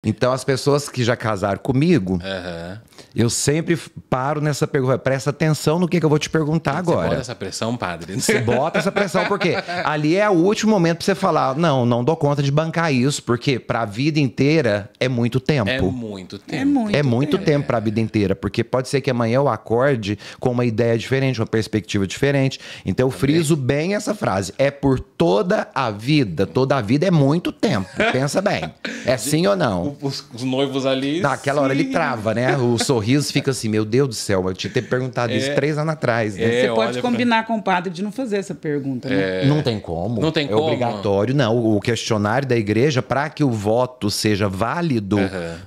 Então, as pessoas que já casaram comigo, eu sempre paro nessa pergunta. Presta atenção no que eu vou te perguntar agora. Você bota essa pressão, padre? Você bota essa pressão, porque ali é o último momento pra você falar, não dou conta de bancar isso, porque pra vida inteira é muito tempo. É muito tempo. É muito tempo pra vida inteira, porque pode ser que amanhã eu acorde com uma ideia diferente, uma perspectiva diferente. Então, eu friso bem essa frase. É por toda a vida. Toda a vida é muito tempo. Pensa bem. É sim ou não? Os noivos ali... Naquela hora ele trava, né? O sorriso fica assim, meu Deus do céu, eu tinha que ter perguntado isso 3 anos atrás, né? Você pode combinar com o padre de não fazer essa pergunta, né? Não tem como. Não tem é como. Obrigatório, não. O questionário da igreja, para que o voto seja válido,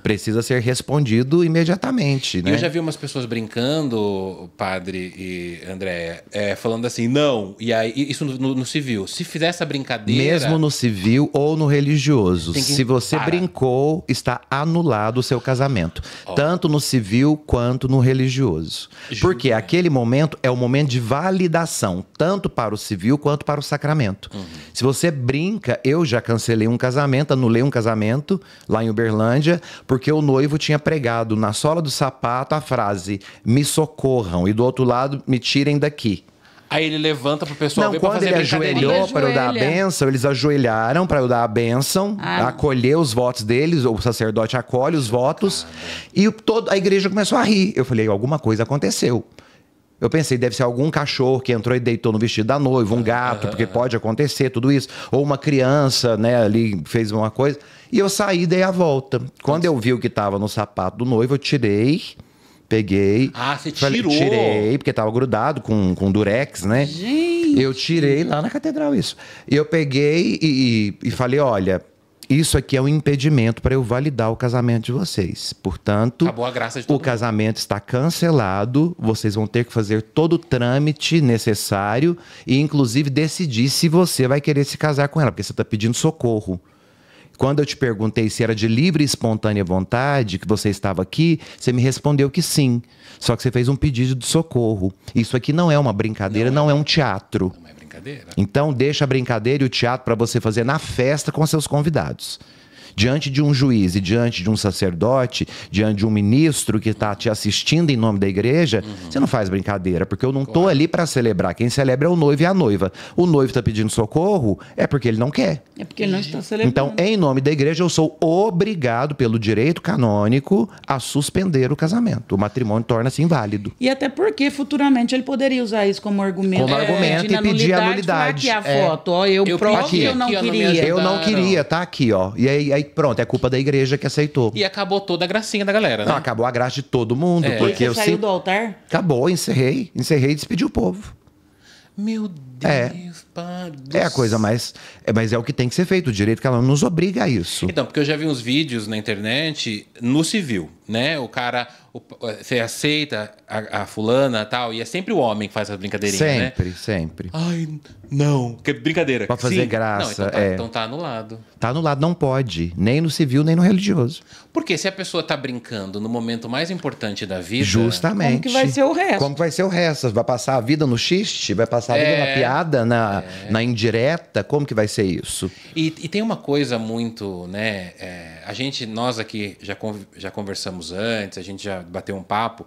precisa ser respondido imediatamente, né? Eu já vi umas pessoas brincando, padre e Andréia, falando assim, não, e aí, isso no civil, se fizer essa brincadeira... Mesmo no civil ou no religioso, se você brincou, está anulado o seu casamento. Tanto no civil quanto no religioso. Porque aquele momento é o momento de validação, tanto para o civil quanto para o sacramento. Se você brinca, eu já cancelei um casamento, anulei um casamento lá em Uberlândia, porque o noivo tinha pregado na sola do sapato a frase, me socorram, e do outro lado, me tirem daqui. Aí ele levanta pro pessoal ver pra quando fazer ele ajoelhou para eu dar a bênção, eles ajoelharam para eu dar a bênção, acolher os votos deles, o sacerdote acolhe os votos, e a igreja começou a rir. Eu falei, alguma coisa aconteceu. Eu pensei, deve ser algum cachorro que entrou e deitou no vestido da noiva, um gato, porque pode acontecer tudo isso. Ou uma criança, né, ali fez uma coisa. E eu saí e dei a volta. Quando eu vi o que estava no sapato do noivo, eu tirei... Peguei. Você tirou? Tirei, porque tava grudado com durex, né? Gente! Eu tirei lá na catedral isso. E eu peguei e falei, olha, isso aqui é um impedimento para eu validar o casamento de vocês. Portanto, acabou a graça de todo mundo. Casamento está cancelado, vocês vão ter que fazer todo o trâmite necessário e, inclusive, decidir se você vai querer se casar com ela, porque você está pedindo socorro. Quando eu te perguntei se era de livre e espontânea vontade que você estava aqui, você me respondeu que sim. Só que você fez um pedido de socorro. Isso aqui não é uma brincadeira, não é um teatro. Não é brincadeira. Então deixa a brincadeira e o teatro para você fazer na festa com seus convidados. Diante de um juiz e diante de um sacerdote, diante de um ministro que está te assistindo em nome da igreja, você não faz brincadeira, porque eu não estou ali para celebrar. Quem celebra é o noivo e a noiva. O noivo está pedindo socorro, é porque ele não quer. É porque ele não está celebrando. Então, em nome da igreja, eu sou obrigado, pelo direito canônico, a suspender o casamento. O matrimônio torna-se inválido. E até porque, futuramente, ele poderia usar isso como argumento. Como argumento e pedir a nulidade. Aqui a foto, ó, eu provo que eu não queria. Eu não queria, tá aqui, ó. E aí, pronto, é culpa da igreja que aceitou. E acabou toda a gracinha da galera, né? Não, acabou a graça de todo mundo. Porque você saiu do altar? Acabou, encerrei e despedi o povo. Meu Deus, padre. É a coisa mais... Mas é o que tem que ser feito. O direito que ela nos obriga a isso. Então, porque eu já vi uns vídeos na internet no civil, né? O cara... Você aceita a fulana e tal, e é sempre o homem que faz essa brincadeirinha, né? Sempre. Ai, não. Que brincadeira. Pra fazer graça. Não, então tá anulado. Tá anulado, não pode. Nem no civil, nem no religioso. Porque se a pessoa tá brincando no momento mais importante da vida... Justamente. Como que vai ser o resto? Como que vai ser o resto? Vai passar a vida no xiste? Vai passar a vida na piada, na indireta? Como que vai ser isso? E tem uma coisa muito, né? Nós aqui já conversamos antes, a gente já bateu um papo.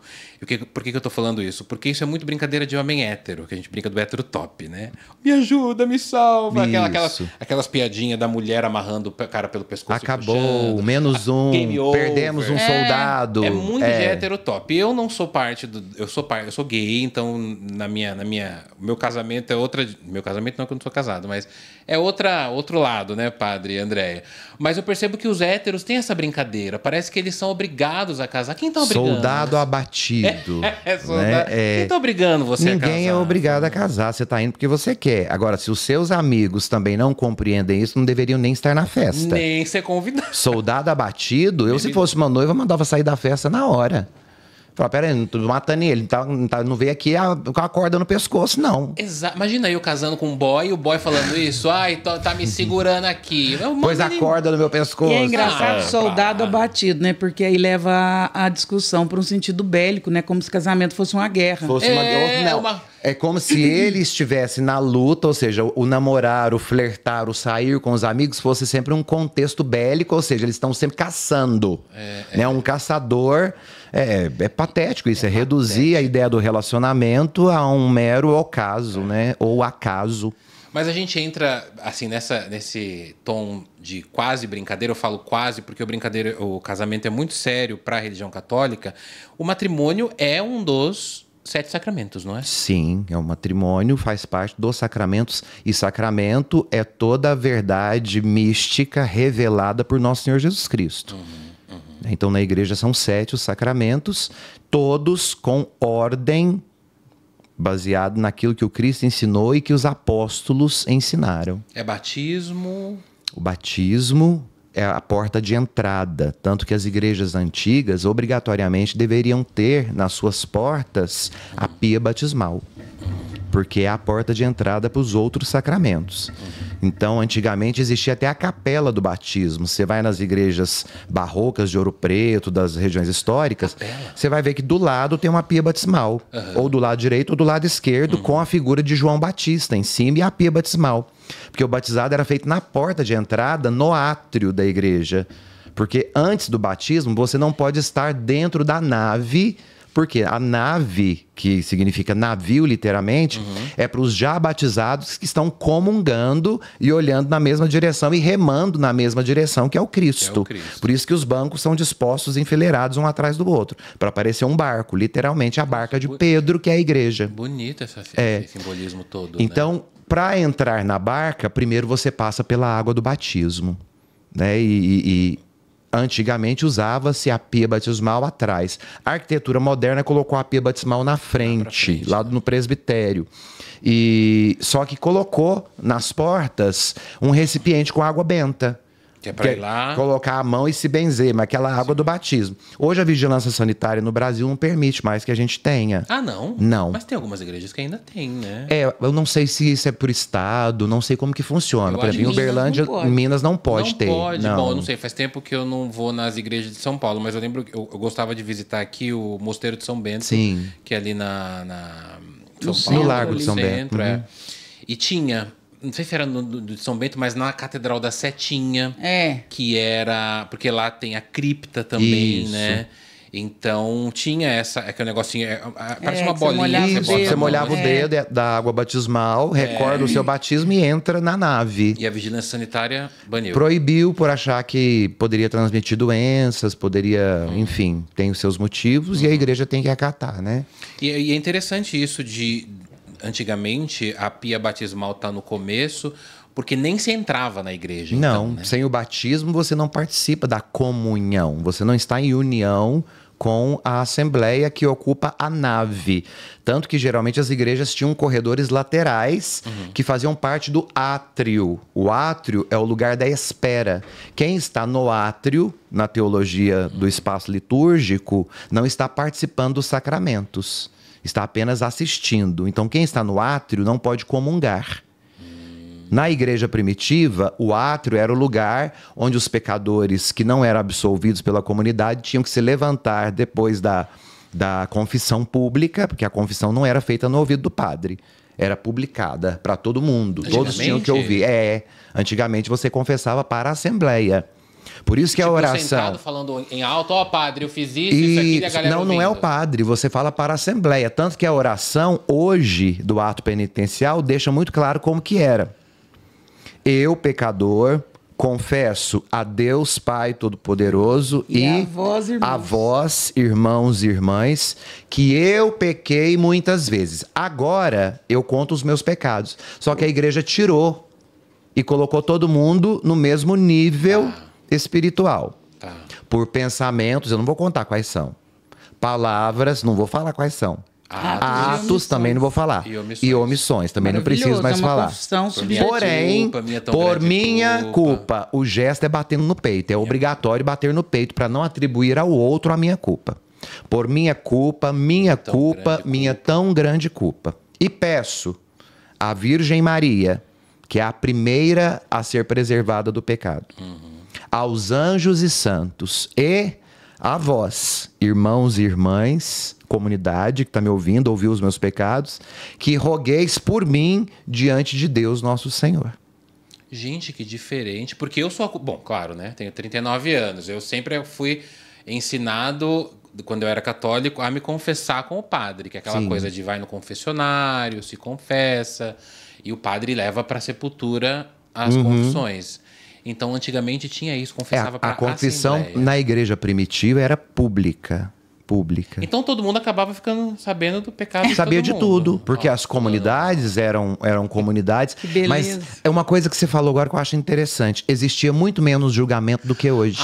Por que eu tô falando isso? Porque isso é muito brincadeira de homem hétero, que a gente brinca do hétero top, né? Me ajuda, me salva. Aquelas piadinhas da mulher amarrando o cara pelo pescoço. Acabou, menos um, perdemos um soldado. É muito de hétero top. Eu não sou parte do... Eu sou gay, então meu casamento é outra... Meu casamento não, que eu não sou casado, mas é outro lado, né, padre e Andréia? Mas eu percebo que os héteros têm essa brincadeira. Parece que eles são obrigados a casar. Quem tá obrigando? Soldado abatido. Soldado. Quem tá obrigando você a casar? Ninguém é obrigado a casar. Você tá indo porque você quer. Agora, se os seus amigos também não compreendem isso, não deveriam nem estar na festa. Nem ser convidado. Soldado abatido, eu se fosse uma noiva, mandava sair da festa na hora. Fala, peraí, não tô matando ele, não veio aqui com a corda no pescoço, não. Imagina eu casando com um boy e o boy falando isso. Ai, tá me segurando aqui. Pôs a corda no meu pescoço. E é engraçado, soldado abatido, né? Porque aí leva a discussão para um sentido bélico, né? Como se casamento fosse uma guerra. É como se ele estivesse na luta, ou seja, o namorar, o flertar, o sair com os amigos fosse sempre um contexto bélico, ou seja, eles estão sempre caçando. Né? Um caçador. É patético isso, reduzir a ideia do relacionamento a um mero ocaso, né? Ou acaso. Mas a gente entra, assim, nesse tom de quase brincadeira. Eu falo quase porque o casamento é muito sério para a religião católica. O matrimônio é um dos 7 sacramentos, não é? Sim, o matrimônio faz parte dos sacramentos. E sacramento é toda a verdade mística revelada por nosso Senhor Jesus Cristo. Então, na igreja são 7 os sacramentos, todos com ordem, baseado naquilo que o Cristo ensinou e que os apóstolos ensinaram. É batismo? O batismo é a porta de entrada, tanto que as igrejas antigas obrigatoriamente deveriam ter nas suas portas a pia batismal, porque é a porta de entrada para os outros sacramentos. Então, antigamente existia até a capela do batismo. Você vai nas igrejas barrocas de Ouro Preto, das regiões históricas, você vai ver que do lado tem uma pia batismal, ou do lado direito ou do lado esquerdo, com a figura de João Batista em cima e a pia batismal. Porque o batizado era feito na porta de entrada, no átrio da igreja. Porque antes do batismo, você não pode estar dentro da nave. Porque a nave, que significa navio literalmente, é para os já batizados que estão comungando e olhando na mesma direção e remando na mesma direção, que é o Cristo. Por isso que os bancos são dispostos enfileirados um atrás do outro, para parecer um barco, literalmente a barca de Pedro, que é a igreja. Bonito esse simbolismo todo. Então, para entrar na barca, primeiro você passa pela água do batismo, né? Antigamente usava-se a pia batismal atrás. A arquitetura moderna colocou a pia batismal na frente, lá no presbitério. Só que colocou nas portas um recipiente com água benta. Que é para ir lá... colocar a mão e se benzer, mas aquela água do batismo. Hoje a vigilância sanitária no Brasil não permite mais que a gente tenha. Ah, não? Não. Mas tem algumas igrejas que ainda tem, né? Eu não sei se isso é por estado, não sei como que funciona. Por exemplo, em Uberlândia, em Minas não pode ter. Não pode. Bom, eu não sei, faz tempo que eu não vou nas igrejas de São Paulo, mas eu lembro que eu gostava de visitar aqui o Mosteiro de São Bento. Sim. Que é ali na São Paulo. No Largo de São Bento. E tinha... Não sei se era de São Bento, mas na Catedral da Setinha. Que era... Porque lá tem a cripta também, né? Então, tinha aquele negocinho... Parece uma bolinha. Você molhava o dedo da água batismal, recorda o seu batismo e entra na nave. E a vigilância sanitária baniu. Proibiu por achar que poderia transmitir doenças, poderia... Enfim, tem os seus motivos e a igreja tem que acatar, né? E é interessante isso de... Antigamente, a pia batismal está no começo, porque nem se entrava na igreja. Não, então, né? Sem o batismo você não participa da comunhão. Você não está em união com a assembleia que ocupa a nave. Tanto que geralmente as igrejas tinham corredores laterais que faziam parte do átrio. O átrio é o lugar da espera. Quem está no átrio, na teologia do espaço litúrgico, não está participando dos sacramentos. Está apenas assistindo. Então, quem está no átrio não pode comungar. Na igreja primitiva, o átrio era o lugar onde os pecadores que não eram absolvidos pela comunidade tinham que se levantar depois da confissão pública, porque a confissão não era feita no ouvido do padre. Era publicada para todo mundo. Todos tinham que ouvir. Antigamente você confessava para a assembleia. Por isso que a oração... sentado falando em alto, padre, eu fiz isso aqui, e a galera não é o padre, você fala para a assembleia. Tanto que a oração, hoje, do ato penitencial, deixa muito claro como que era. Eu, pecador, confesso a Deus Pai Todo-Poderoso e a vós, irmãos e irmãs, que eu pequei muitas vezes. Agora, eu conto os meus pecados. Só que a igreja tirou e colocou todo mundo no mesmo nível espiritual. Por pensamentos, eu não vou contar quais são. Palavras, não vou falar quais são. Atos também não vou falar. E omissões também não preciso mais falar. Porém, por minha culpa, o gesto é batendo no peito. É obrigatório bater no peito para não atribuir ao outro a minha culpa. Por minha culpa, minha tão grande culpa. E peço à Virgem Maria, que é a primeira a ser preservada do pecado, aos anjos e santos e a vós, irmãos e irmãs, comunidade que está me ouvindo, ouviu os meus pecados, que rogueis por mim diante de Deus nosso Senhor. Gente, que diferente, porque eu sou... Bom, claro, né? Tenho 39 anos, eu sempre fui ensinado, quando eu era católico, a me confessar com o padre, que é aquela coisa de vai no confessionário, se confessa, e o padre leva para a sepultura as confissões. Então, antigamente tinha isso, confessava para a confissão Assembleia. Na igreja primitiva era pública. Então todo mundo acabava ficando sabendo do pecado de Sabia todo de mundo. tudo, porque as comunidades eram comunidades. Que beleza. Mas é uma coisa que você falou agora que eu acho interessante. Existia muito menos julgamento do que hoje.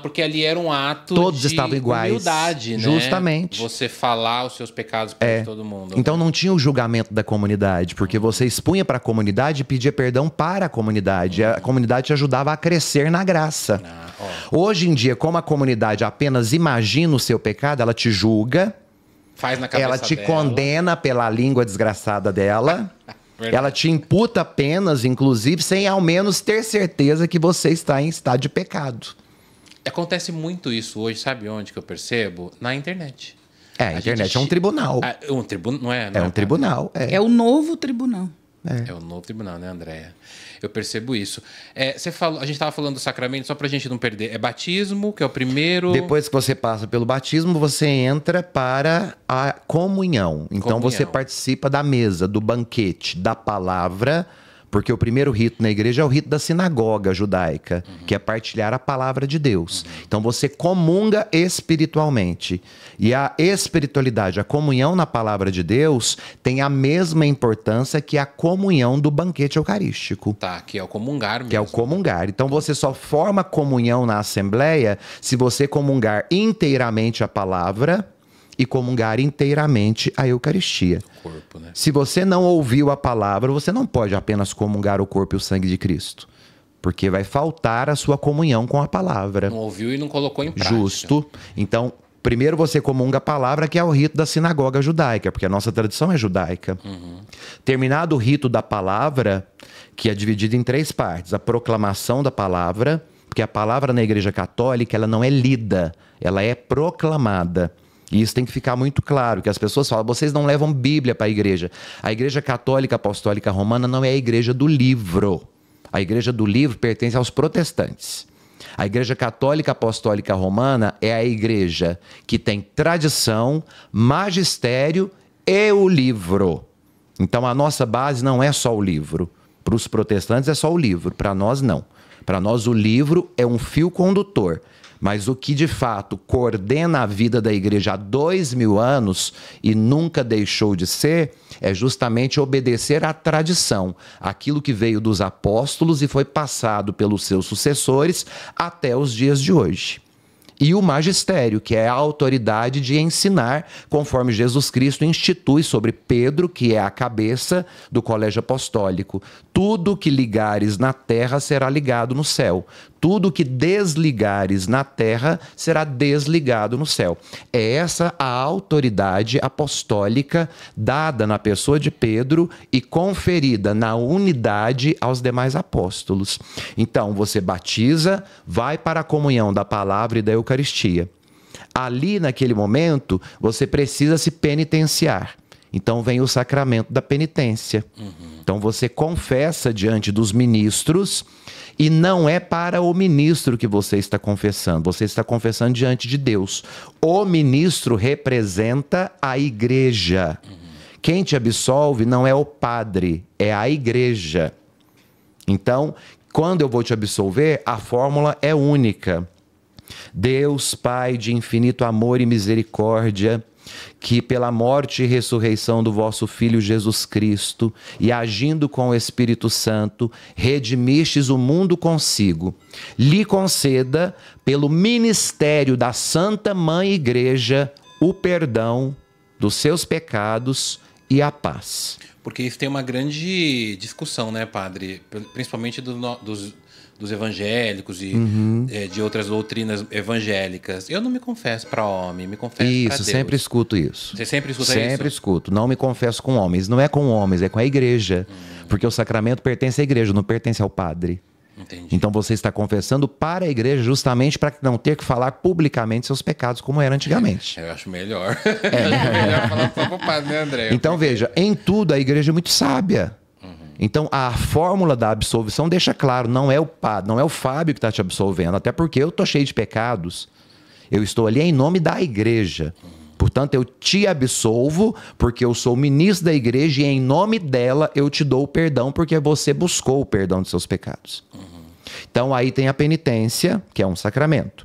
Porque ali era um ato Todos de estavam iguais. humildade, né? Justamente. Você falar os seus pecados para todo mundo. Então não tinha o julgamento da comunidade, porque você expunha para a comunidade e pedia perdão para a comunidade. A comunidade te ajudava a crescer na graça. Hoje em dia, como a comunidade apenas imagina o seu pecado, ela te julga, faz na cabeça ela te dela. condena pela língua desgraçada dela, ela te imputa penas, inclusive, sem ao menos ter certeza que você está em estado de pecado. Acontece muito isso hoje, sabe onde que eu percebo? Na internet. A internet é um tribunal. Um tribunal, não é? É um tribunal. É o novo tribunal. É o novo tribunal, né, Andréia? Eu percebo isso. Você falou, a gente estava falando do sacramento, só para a gente não perder. É batismo, que é o primeiro... Depois que você passa pelo batismo, você entra para a comunhão. Então você participa da mesa, do banquete, da palavra... Porque o primeiro rito na igreja é o rito da sinagoga judaica, que é partilhar a palavra de Deus. Então você comunga espiritualmente. E a espiritualidade, a comunhão na palavra de Deus, tem a mesma importância que a comunhão do banquete eucarístico. Tá, que é o comungar mesmo. Que é o comungar. Então você só forma comunhão na assembleia se você comungar inteiramente a palavra e comungar inteiramente a Eucaristia. O corpo, né? Se você não ouviu a palavra, você não pode apenas comungar o corpo e o sangue de Cristo. Porque vai faltar a sua comunhão com a palavra. Não ouviu e não colocou em prática. Justo. Então, primeiro você comunga a palavra, que é o rito da sinagoga judaica, porque a nossa tradição é judaica. Terminado o rito da palavra, que é dividido em 3 partes. A proclamação da palavra, porque a palavra na Igreja Católica ela não é lida, ela é proclamada. E isso tem que ficar muito claro, que as pessoas falam, vocês não levam Bíblia para a igreja. A Igreja Católica Apostólica Romana não é a igreja do livro. A igreja do livro pertence aos protestantes. A Igreja Católica Apostólica Romana é a igreja que tem tradição, magistério e o livro. Então a nossa base não é só o livro. Para os protestantes é só o livro, para nós não. Para nós o livro é um fio condutor. Mas o que de fato coordena a vida da igreja há 2000 anos e nunca deixou de ser, é justamente obedecer à tradição, aquilo que veio dos apóstolos e foi passado pelos seus sucessores até os dias de hoje. E o magistério, que é a autoridade de ensinar, conforme Jesus Cristo institui sobre Pedro, que é a cabeça do colégio apostólico. Tudo que ligares na terra será ligado no céu. Tudo que desligares na terra será desligado no céu. É essa a autoridade apostólica dada na pessoa de Pedro e conferida na unidade aos demais apóstolos. Então, você batiza, vai para a comunhão da palavra e da Eucaristia. Ali, naquele momento, você precisa se penitenciar. Então vem o sacramento da penitência. Então você confessa diante dos ministros e não é para o ministro que você está confessando. Você está confessando diante de Deus. O ministro representa a igreja. Quem te absolve não é o padre, é a igreja. Então, quando eu vou te absolver, a fórmula é única. Deus, Pai de infinito amor e misericórdia, que pela morte e ressurreição do vosso Filho Jesus Cristo e agindo com o Espírito Santo, redimistes o mundo consigo, lhe conceda, pelo ministério da Santa Mãe Igreja, o perdão dos seus pecados e a paz. Porque isso tem uma grande discussão, né, padre? Principalmente dos evangélicos e de outras doutrinas evangélicas. Eu não me confesso para homem, me confesso para Deus. Isso, sempre escuto isso. Você sempre escuta isso? Sempre escuto. Não me confesso com homens. Não é com homens, é com a igreja. Porque o sacramento pertence à igreja, não pertence ao padre. Entendi. Então você está confessando para a igreja justamente para não ter que falar publicamente seus pecados como era antigamente. Eu acho melhor. Melhor falar só pro padre, né, André? Então veja, em tudo a igreja é muito sábia. Então a fórmula da absolvição deixa claro, não é o padre, não é o Fábio que está te absolvendo, até porque eu estou cheio de pecados. Eu estou ali em nome da igreja. Portanto, eu te absolvo porque eu sou ministro da igreja e em nome dela eu te dou o perdão porque você buscou o perdão de seus pecados. Então, aí tem a penitência, que é um sacramento.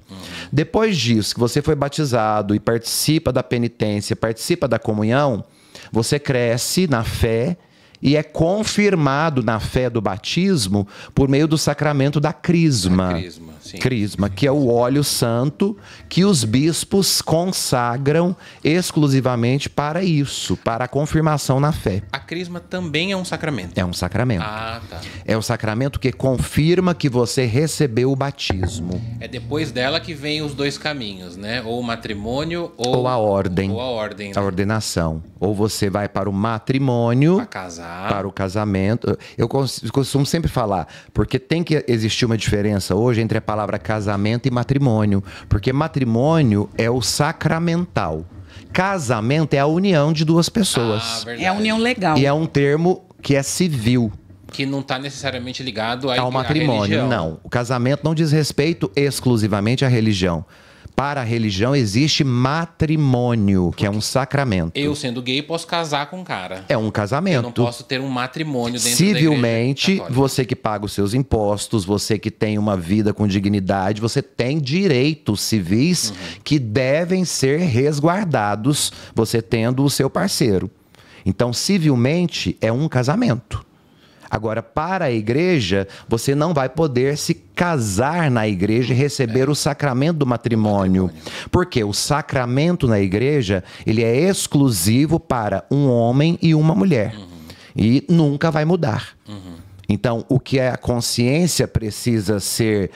Depois disso, que você foi batizado e participa da penitência, participa da comunhão, você cresce na fé e é confirmado na fé do batismo por meio do sacramento da crisma. Sim. Crisma, que é o óleo santo que os bispos consagram exclusivamente para isso, para a confirmação na fé. A crisma também é um sacramento? É um sacramento. Ah, tá. É o sacramento que confirma que você recebeu o batismo. É depois dela que vem os dois caminhos, né? Ou o matrimônio ou a ordem. Ou a ordem. Né? A ordenação. Ou você vai para o matrimônio, para casar, para o casamento. Eu costumo sempre falar, porque tem que existir uma diferença hoje entre a palavra casamento e matrimônio, porque matrimônio é o sacramental. Casamento é a união de duas pessoas. É a união legal. E é um termo que é civil. Que não está necessariamente ligado ao matrimônio, não. O casamento não diz respeito exclusivamente à religião. Para a religião existe matrimônio, que é um sacramento. Eu, sendo gay, posso casar com um cara. É um casamento. Eu não posso ter um matrimônio dentro civilmente, da igreja católica. Você que paga os seus impostos, você que tem uma vida com dignidade, você tem direitos civis que devem ser resguardados, você tendo o seu parceiro. Então, civilmente, é um casamento. Agora, para a igreja, você não vai poder se casar na igreja e receber o sacramento do matrimônio. Porque o sacramento na igreja, ele é exclusivo para um homem e uma mulher. E nunca vai mudar. Então, o que a consciência precisa ser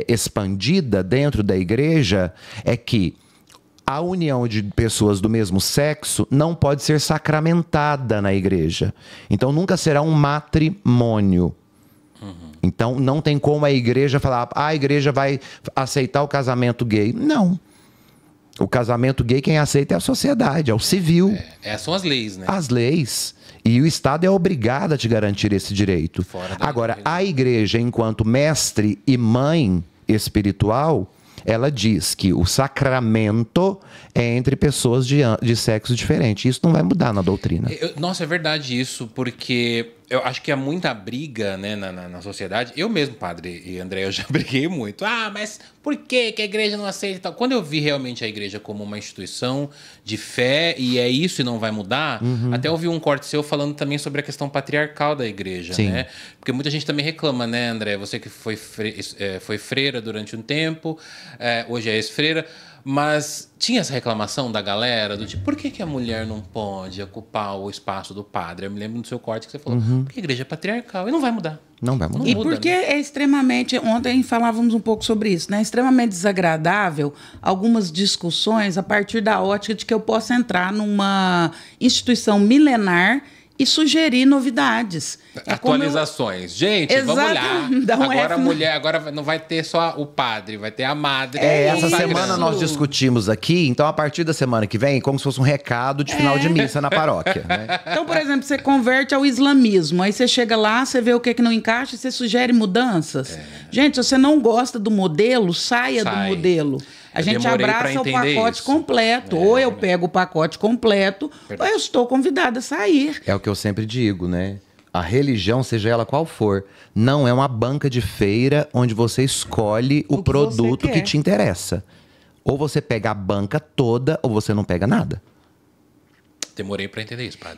expandida dentro da igreja é que a união de pessoas do mesmo sexo não pode ser sacramentada na igreja. Então, nunca será um matrimônio. Então, não tem como a igreja falar, a igreja vai aceitar o casamento gay. Não. O casamento gay, quem aceita é a sociedade, é o civil. São as leis, né? As leis. E o Estado é obrigado a te garantir esse direito. Agora, a igreja, enquanto mestre e mãe espiritual, ela diz que o sacramento é entre pessoas de sexo diferente. Isso não vai mudar na doutrina. Nossa, é verdade isso, porque eu acho que há muita briga, né, na sociedade. Eu mesmo, padre e André, eu já briguei muito. Ah, mas por que a igreja não aceita e tal? Quando eu vi realmente a igreja como uma instituição de fé, e é isso e não vai mudar, até ouvi um corte seu falando também sobre a questão patriarcal da igreja, né? Porque muita gente também reclama, né, André? Você que foi freira durante um tempo, hoje é ex-freira, mas tinha essa reclamação da galera do tipo, por que a mulher não pode ocupar o espaço do padre? Eu me lembro do seu corte que você falou, porque a igreja é patriarcal e não vai mudar. Não vai mudar. E porque é extremamente, ontem falávamos um pouco sobre isso, né? Extremamente desagradável algumas discussões a partir da ótica de que eu posso entrar numa instituição milenar e sugerir novidades. Atualizações. Gente, vamos lá. Agora não vai ter só o padre, vai ter a madre. Essa semana nós discutimos aqui, então a partir da semana que vem, como se fosse um recado de final de missa na paróquia. Né? Então, por exemplo, você converte ao islamismo, aí você chega lá, você vê o que não encaixa e você sugere mudanças. Gente, se você não gosta do modelo, saia do modelo. A gente abraça o pacote completo. Ou eu pego o pacote completo, ou eu estou convidada a sair. É o que eu sempre digo, né? A religião, seja ela qual for, não é uma banca de feira onde você escolhe o produto que te interessa. Ou você pega a banca toda, ou você não pega nada. Demorei para entender isso, padre.